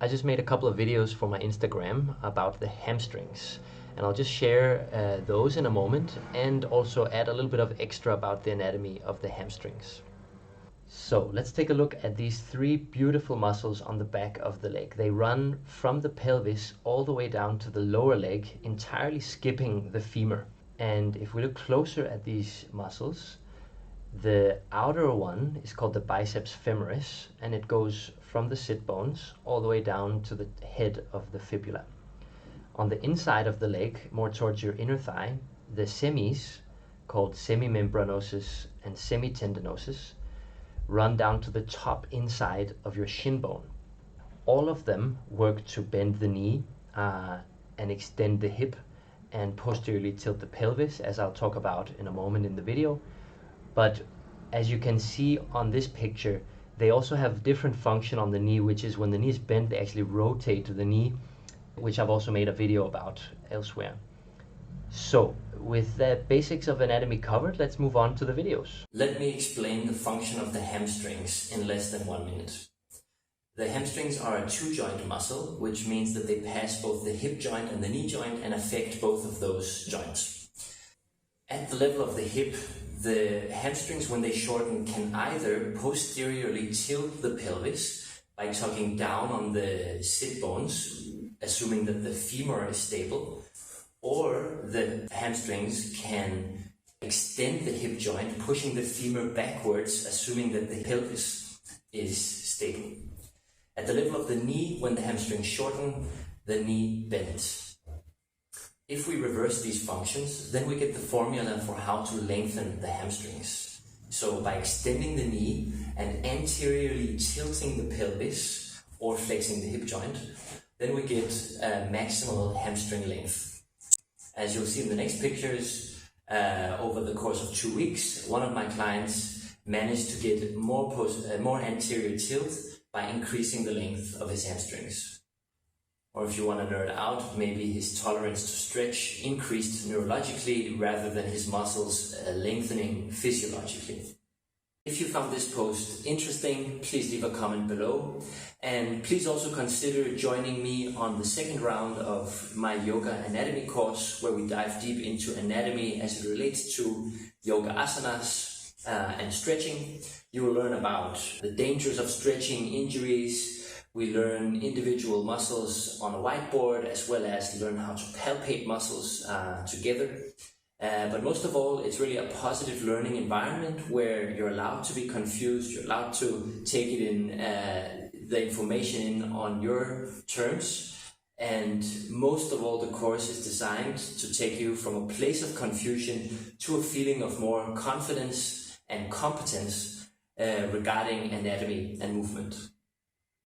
I just made a couple of videos for my Instagram about the hamstrings, and I'll just share those in a moment and also add a little bit of extra about the anatomy of the hamstrings. So let's take a look at these three beautiful muscles on the back of the leg. They run from the pelvis all the way down to the lower leg, entirely skipping the femur. And if we look closer at these muscles, the outer one is called the biceps femoris, and it goes from the sit bones all the way down to the head of the fibula. On the inside of the leg, more towards your inner thigh, the semis, called semimembranosus and semitendinosus, run down to the top inside of your shin bone. All of them work to bend the knee and extend the hip and posteriorly tilt the pelvis, as I'll talk about in a moment in the video. But as you can see on this picture, they also have different function on the knee, which is when the knee is bent, they actually rotate the knee, which I've also made a video about elsewhere. So, with the basics of anatomy covered, let's move on to the videos. Let me explain the function of the hamstrings in less than 1 minute. The hamstrings are a two-joint muscle, which means that they pass both the hip joint and the knee joint and affect both of those joints. At the level of the hip, the hamstrings, when they shorten, can either posteriorly tilt the pelvis by tucking down on the sit bones, assuming that the femur is stable, or the hamstrings can extend the hip joint, pushing the femur backwards, assuming that the pelvis is stable. At the level of the knee, when the hamstrings shorten, the knee bends. If we reverse these functions, then we get the formula for how to lengthen the hamstrings. So by extending the knee and anteriorly tilting the pelvis or flexing the hip joint, then we get maximal hamstring length. As you'll see in the next pictures, over the course of 2 weeks, one of my clients managed to get more anterior tilt by increasing the length of his hamstrings. Or if you want to nerd out, maybe his tolerance to stretch increased neurologically rather than his muscles lengthening physiologically. If you found this post interesting, please leave a comment below. And please also consider joining me on the second round of my yoga anatomy course, where we dive deep into anatomy as it relates to yoga asanas and stretching. You will learn about the dangers of stretching, injuries. We learn individual muscles on a whiteboard, as well as learn how to palpate muscles together. But most of all, it's really a positive learning environment where you're allowed to be confused, you're allowed to take it in, the information in on your terms. And most of all, the course is designed to take you from a place of confusion to a feeling of more confidence and competence regarding anatomy and movement.